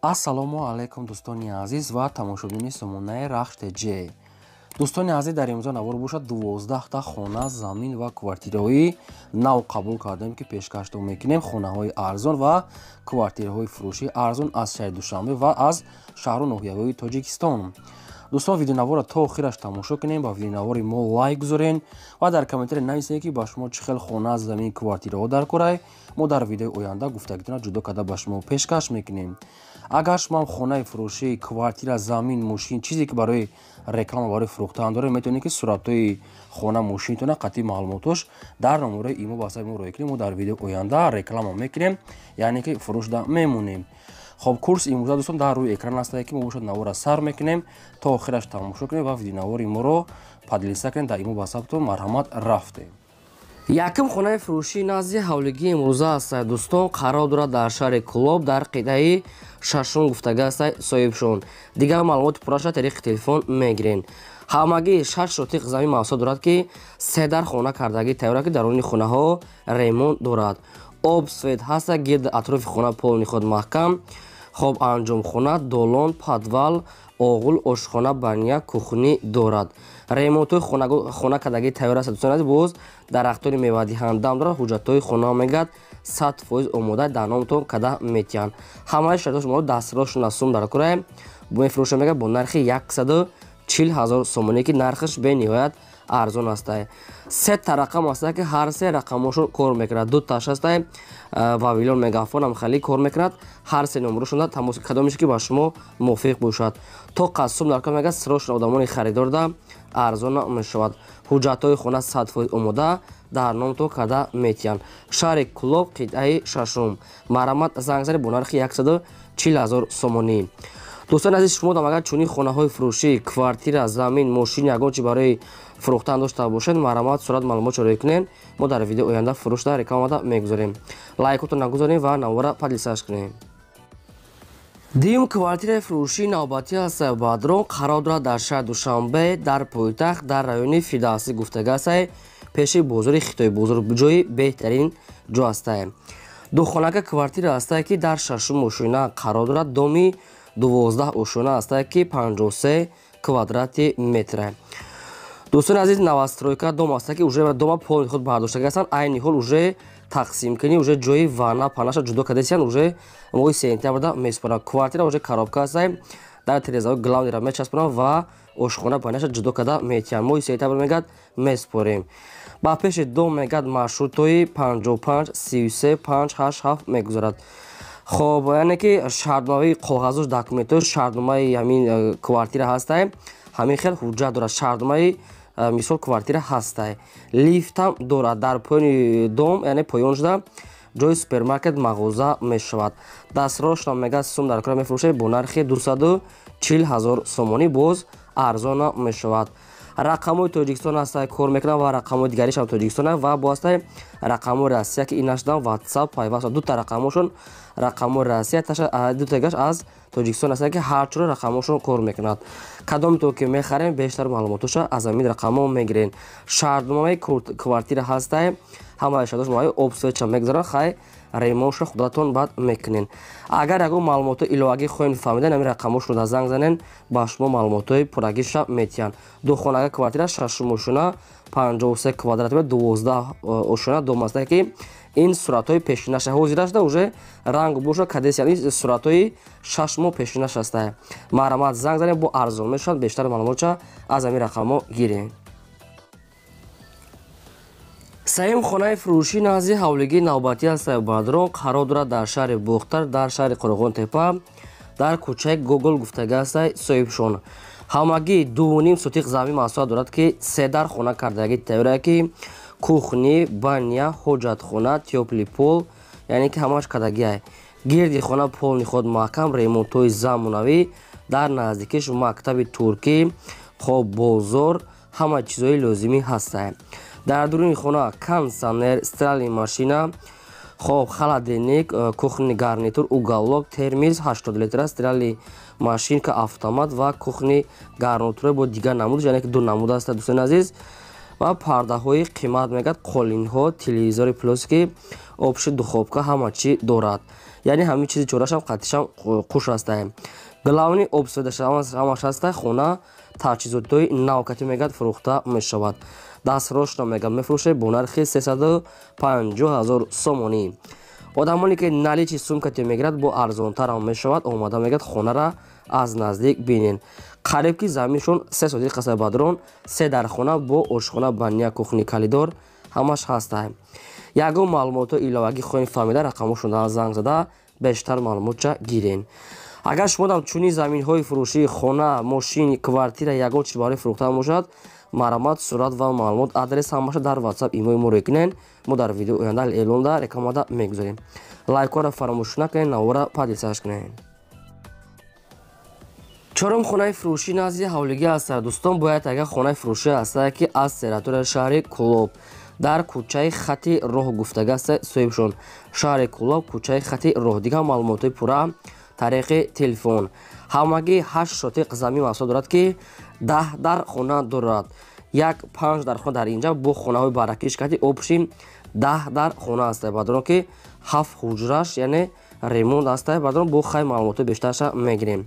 Ассалому алайкум дӯстони азиз ва тамошобини сомонаи Рахште Ҷ. Дӯстони азиз, дар имрӯза навор бошад 12 хона, замин ва квартираҳои нав қабул кардем, ки пешкашдо мекунем хонаҳои арзон ва квартираҳои фурӯшии арзон аз шаҳри Душанбе ва аз шаҳру ноҳияҳои Тоҷикистон. Дӯстон, видеонавора то охираш тамошо кунем, ба видеонавори мо лайк гузорен ва дар комментаре нависед, ки ба шумо чӣ хел хона, замин, квартираҳо дар корай. Мо дар видеои оянда гуфтагитона ҷудо карда ба шумо пешкаш мекунем. Агар шумо хонаи фурӯшӣ, квартира, замин, мошин, чизе ки барои реклама, барои фурӯхтан доред, метавонед ки суратҳои хона, мошинтона, қатъи маълумотош дар номерои имо ба ҳисаби мо роя кунем. Мо дар видеои оянда реклама мекунем, яъне ки фурӯшда мемонем. Хоб, курс имрӯза дӯстон дар рӯи экран ҳастад, ки мо бошад навора сар мекунем, то охираш тамошо кунем ва видеонавори моро падлиса кунем. Дар имо ба ҳисабтон марҳамат рафтем. Якум хонаи фурӯшии назди ҳавлигии имрӯза ҳастад дӯстон, қарор дорад дар шаҳри Кӯлоб дар қитъаи шашум гуфтага ҳастад соҳибшон. Дигар маълумоти пурраша тариқи телефон мегирен. Ҳамагӣ 6 сотиқ замин маҳсулот дорад, ки 3 дар хона кардагӣ тайёр, ки даруни хонаҳо ремонт дорад. Об свет ҳаста, гирди атрофи хона полни худ маҳкам. Хоб, анҷомхона, долон, падвал, оғул, ошхона, баня, кухнӣ дорад. Ремонтҳои хона кардагӣ тайёр аст дӯстони азиз. Боз дарахтони мевадиҳандам дорад. ҳуҷҷатҳои хона мегӯяд 100% омода дар номтон када метиҳанд. Ҳамаи шартҳои шумо дастрош сум дар кора мефурӯшад, мегӯяд бо нархи 140 000 сомонӣ, ки нархаш бениҳоят арзон аст. 3 рақам аст, ки ҳар се рақамошон кор мекунад. 2 таш аст, вавилон мегафон ҳам хали кор мекунад. ҳар се номерошон тамос кадомеше ки ба шумо мувофиқ бошад. То қассум дар кор мегӯяд сирошон одамони харидор да арзон мешавад. ҳуҷҷатҳои хона 100% омода дар номтон када метиҳанд. шаҳри Кӯлоб, қитъаи шашум. Марҳамат занг занед бо нархи 140 000 сомонӣ. дӯстони азиз, шумо дам агар чунин хонаҳои фурӯшӣ, квартира, замин, мошин ягон чи барои фурӯхтан дошта бошед, марҳамат сурат маълумотшо роя кунед. Мо дар видеои оянда фурӯшда рекламада мегузорем. Лайкотон нагузоред ва навора падлисаш кунед. Дуюм квартираи фурӯшии навбатӣ аст Бадрон, қарор дорад дар шаҳри Душанбе дар пойтахт дар райони Фидавсӣ гуфтага аст, пеши бозори Хитой бозор, ҷои беҳтарин ҷо аст. Духонака квартира аст, ки дар шашум ошона қарор дорад. доми 12 ошона аст, ки 53 квадрати метр. дӯстони азиз, новостройка дом аст, ки уже дома полни худ бардоштага ҳастанд. айни ҳол уже тақсимкунӣ, уже ҷои ванна панаша ҷудо кардасиянд, уже моҳи сентябрда месупоранд. Квартира уже коробка аст, дар тирезаҳои главнира мечаспонанд ва ошхона баняша ҷудо карда метиҳанд. моҳи сентябр мегӯяд месупорем. ба пеши дом мегӯяд маршрутҳои 55 33 587 мегузарад. хоб, яъне ки шаҳрномаи коғазош документош шаҳрномаи ҳамин квартира ҳаст, ҳамин хел ҳуҷҷат дорад. шаҳрномаи мисол квартира ҳаст. лифтам дорад. дар поёни дом, яъне поён шуда ҷои супермаркет мағоза мешавад. дастрошам мегӯяд сум дар кора мефурӯшад бо нархи 240 000 сомонӣ, боз арзона мешавад. рақамҳои Тоҷикистон аст, кор мекунад ва рақамҳои дигаришам Тоҷикистон ва бо аст рақамҳои Россия, ки инашдан WhatsApp пайваст. дута рақамошон рақамҳои Россия, дутагаш аз Тоҷикистон аст, ки ҳарчуро рақамошон кор мекунад. кадомитон ки мехарем бештар маълумотоша аз ҳамин рақамҳо мегирен. шаҳрномаи квартира ҳаст, ҳамаи шаҳрдош моҳаи обсветша мегузаранд. хай ремонтшо худатон баъд мекунен. агар ягон маълумотҳои иловагӣ хоҳем фаҳмидан, ҳамин рақамошро занг занен, ба шумо маълумотҳои пуррагиша метиҳанд. духонака квартира шашум ошона 53 квадрат метр 12 ошона дом аст, ки ин суратҳои пешинаша ҳозира шуда уже ранг боша кадесияни суратҳои 6 моҳ пешинаш аст. марҳамат занг занед, бо арзон мешавад. бештар маълумотша аз ҳамин рақамҳо гирем. сеюм хонаи фурӯшии назди ҳавлигии навбатӣ аст Бадрон, қарор дорад дар шаҳри Бухтар дар шаҳри Қоруғонтепа дар кӯчаи Гогол гуфтага аст соҳибшон. ҳамагӣ 2.5 сотиқ замин маҳсулот дорад, ки 3 дар хона кардагӣ тайёр, ки кухнӣ, баня, ҳоҷатхона, тёплий пол, яъне ки ҳамаш кардагӣ. гирди хона полни худ маҳкам, ремонтҳои замонавӣ дар наздикиш мактаби туркӣ, хоб бозор, ҳама чизҳои лозимӣ ҳаст. дар дуруни хона кондитсионер, стиральная машина, хоб холодильник, кухонный гарнитур, уголок, термиз 80 литра, стиральная машинка автомат ва кухонный гарнитур бо дигар намуд, яъне ки ду намуд аст дӯстони азиз. ва пардаҳои қимат мегӯяд, қолинҳо, телевизори плоски, обши духобка ҳама чӣ дорад. яъне ҳамин чизи чорашам қатишам хуш астае. главни обсведашамаш астае. хона таҷҳизотҳои нав кати мегӯяд фурӯхта мешавад. дастрошна мега мефурӯше бо нархи 350 000 сомонӣ. одамоне ки наличи сумкати мегирад бо арзонтарам мешавад. омада мегӯяд хонара аз наздик бинен. қариб ки заминшон 3 соти қасаи бадрон 3 дар хона бо ошхона бания кухни калидор ҳамаш ҳастае. ягон маълумоту иловагӣ хоҳем фаҳмида рақамошон занг зада бештар маълумотша гирен. агар шумо дам чунин заминҳои фурӯшии хона, мошин, квартира ягон чиз барои фурӯхтан бошад, маромад, сурат ва маълумот, адрес ҳамаша дар WhatsApp имои мо рекунен. мо дар видео оянда эълонда рекламада мегузорем. лайкора фаромӯш накунед, навора подписаш кунед. чорум хонаи фурӯшӣ назди ҳавлигӣ аст. дӯстон, бояд агар хонаи фурӯшӣ астае ки аз территорияи шаҳри Кӯлоб дар кӯчаи хати роҳ гуфтага аст соҳибшон. шаҳри Кӯлоб, кӯчаи хати роҳ. дигар маълумотои пурра тариқи телефон. ҳамагӣ 8 шотиқ замин маҳсул дорад ки 10 дар хона дорад. 5 дар хона дар инҷа бо хонаҳои баракӣ шикати обшим 10 дар хона астае. баъдон ки 7 ҳуҷраш яъне ремонт астае. баъдон бо хай маълумоти бештарша мегирем.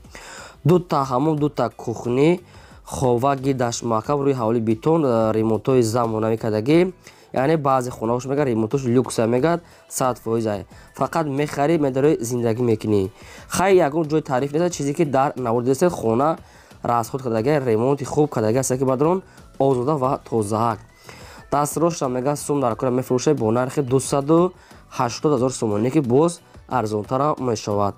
2 та ҳамом, 2 та кухни, ховаги дашмакаб рӯи ҳавли бетон, ремонтҳои замонавӣ кардагӣ. яъне баъзе хонаҳош мегӯяд ремонтош люкса мегӯяд 100% ай. фақат мехарӣ медарои зиндагӣ мекунӣ. хай ягон ҷои таъриф нест. чизе ки дар навори дестед хона расход кардагӣ, ремонти хуб кардагӣ аст ки баъдон озода ва тозаак. дастрошра мегӯяд сум дар кора мефурӯшад бо нархи 280 000 сомонӣ ки боз арзонтара мешавад.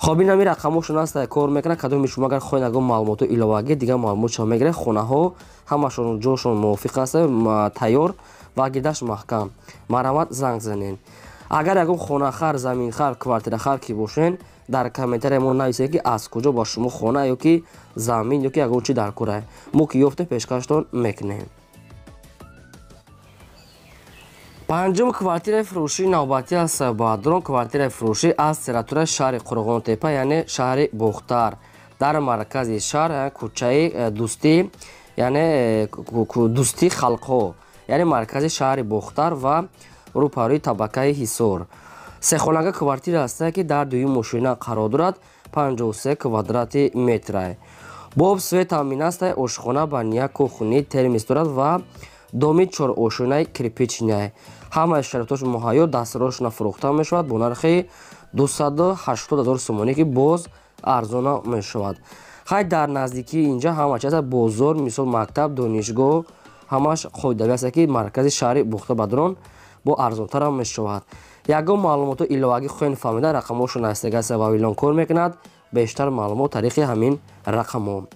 хоб ин ҳамин рақамошон аст кор мекунад. кадоми шумо агар хоҳед ягон маълумоту иловагӣ дигар маълумотша мегиред. хонаҳо ҳамашон ҷошон мувофиқ аст, тайёр ва гирдаш маҳкам. маромад занг занед. агар ягон хонахар, заминхар, квартирахар ки бошен, дар комментария мо нависед ки аз куҷо ба шумо хона ё ки замин ё ки ягон чи дар кора. мо ки ёфте пешкаштон мекунем. панҷум квартираи фурӯшии навбатӣ аст. баъдрон квартираи фурӯшӣ аз территорияи шаҳри Қурғонтепа яъне шаҳри Бохтар дар маркази шаҳр кӯчаи дӯстӣ яъне дӯстӣ халқҳо яъне маркази шаҳри Бохтар ва рӯпарӯи табакаи Ҳисор. сехонага квартира аст ки дар дуюм мошина қарор дорад. 53 квадрати метр. боб свет амин аст. ошхона бания кухни термис дорад ва доми 4 ошинаи кирпичняй. ҳамаи шароитош муҳайё. дастрошна фурӯхта мешавад бо нархи 280 000 сомонӣ ки боз арзона мешавад. хай дар наздикии инҷа ҳама чиз бозор, мисол мактаб, донишгоҳ ҳамаш қоидави аст ки маркази шаҳри Бухта Бадрон бо арзонтарам мешавад. ягон маълумоту иловагӣ хоҳем фаҳмида рақамошон астегаст ва илон кор мекунад. бештар маълумот тариқи ҳамин рақамо.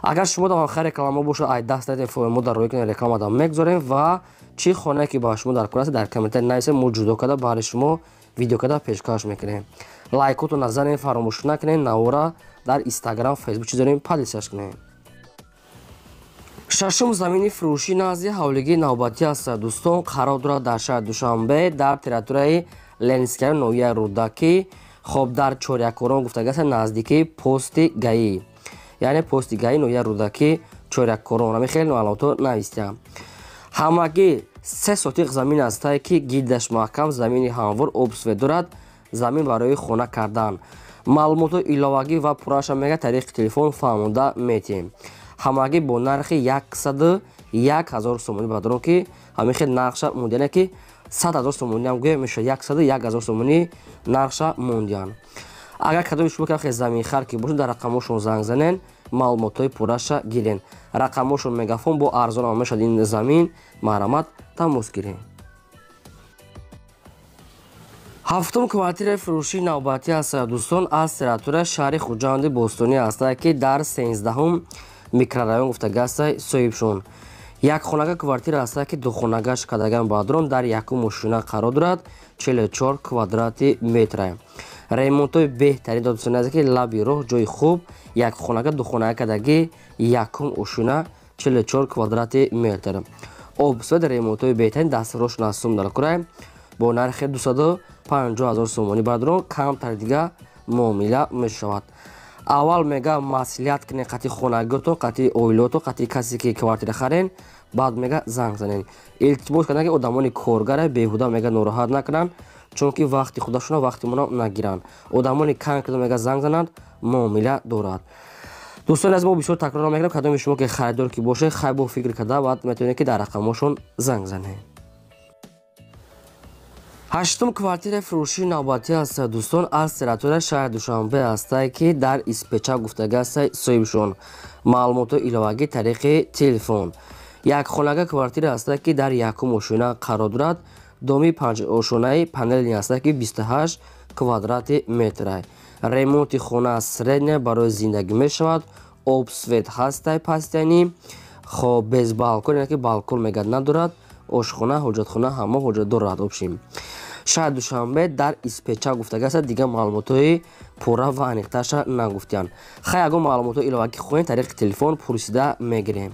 агар шумо дам хай реклама бошад ай даст дадем мо дар роҳи кунем рекламада мегузорем ва чӣ хонае ки ба шумо дар кор аст дар комментария нависед. мо ҷудо карда баҳри шумо видео карда пешкаш мекунем. лайкоту назарем фаромӯш накунед. навора дар Instagram, Facebook чизорем подписаш кунед. шашум замини фурӯшӣ назди ҳавлигии навбатӣ аст. дӯстон, қарор дорад дар шаҳри Душанбе дар территорияи Ленинская ноҳияи Рӯдакӣ хоб дар Чорякорон гуфтага аст наздикии пости гаӣ яъне пости гаӣ ноҳияи Рӯдакӣ Чорякорон. ҳамин хеле маълумото навистиам. ҳамагӣ 3 сотиқ замин аст ки гирдаш маҳкам, замини ҳамвор, обсвет дорад. замин барои хона кардан. маълумоту иловагӣ ва пурраша мегӯяд тариқи телефон фаҳмонда метиҳем. ҳамагӣ бо нархи 101 000 сомонӣ. баъдон ки ҳамин хел нархша мондиане ки 100 000 сомонӣ ҳам гӯя мешавад. 101 000 сомонӣ нархша мондиан. агар кадоми шумо ки заминхар ки бошед дар рақамошон занг занен, маълумотҳои пурраша гирен. рақамошон мегафон бо арзон ам мешавад ин замин. маромад тамос гирем. ҳафтум квартираи фурӯшии навбатӣ аст. дӯстон, аз территорияи шаҳри Хуҷанди Бостонӣ аст ки дар 13 микрорайон гуфтага аст соҳибшон. якхонага квартира аст ки духонагаш кардаган баъдрон дар якум мошина қарор дорад. 44 квадрати метр. ремонтҳои беҳтарин додастонӣ аст ки лаби роҳ ҷои хуб. якхонага духонага кардагӣ якум ошина 44 квадрати метр. обсвет ремонтҳои беҳтарин дастрошна сум дар кора бо нархи 250 000 сомонӣ. баъдрон камтар дига муомила мешавад. аввал мега маслиҳат кунед қати хонагиҳотон, қати оилотон, қати касе ки квартира харен. баъд мега занг занед. илтимос кардем ки одамони коргара беҳуда мега нороҳат накунанд. чунки вақти худашона вақтимона нагиранд. Одамони конкретно мега занг зананд, муомила дорад. дӯстони аз мо бисёр такрор мекунам, кадоми шумо ки харидор ки боше хай бо фикр карда баъд метавонед ки дар рақамошон занг занед. ҳаштум квартираи фурӯшии навбатӣ аст дӯстон, аз территорияи шаҳри Душанбе аст ки дар испеча гуфтага аст соҳибшон маълумоти иловагӣ тариқи телефон. Якхонага квартира аст ки дар якум ошона қарор дорад. доми панҷошонаи панели аст ки 28 квадрати метр. ремонти хона средня барои зиндагӣ мешавад. об свет ҳастай пастяни хоб без балкон, яке балкон мега надорад. ошхона, ҳоҷатхона, ҳаммом, ҳоҷат дорад. обшим шаҳри Душанбе дар испеча гуфтага аст, дигар маълумотҳои пурра ва аниқташа нагуфтиянд. хай ягон маълумотҳои иловагӣ хоҳед тариқи телефон пурсида мегирем.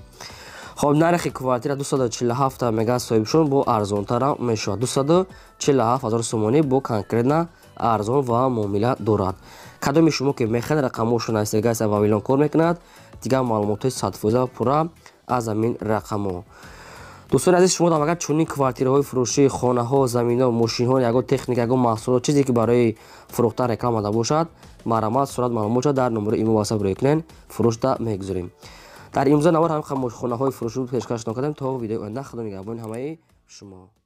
хоб нархи квартира 247 мега соҳибшон бо арзонтара мешавад. 247 000 сомонӣ бо конкретна арзон ва муомила дорад. кадоми шумо ки мехоҳед рақамошон айстагаса вавилон кор мекунад, дигар маълумотҳои 100% пурра аз амин рақамо. дӯстони азиз, шумо агар чунин квартираҳои фурӯшии хонаҳо, заминҳо, мошинҳо, ягон техника, ягон маҳсулот, чизе ки барои фурӯхтан реклама дошта бошад, марамат сурат маълумот шуд дар номери имо васаб рӯйкунен фурӯшта мегузорем. дар имрӯза навор ҳам хонаҳои фурӯшӣ пешкаш накардем. то видеои оянда худо нигаҳбони ҳамаи шумо.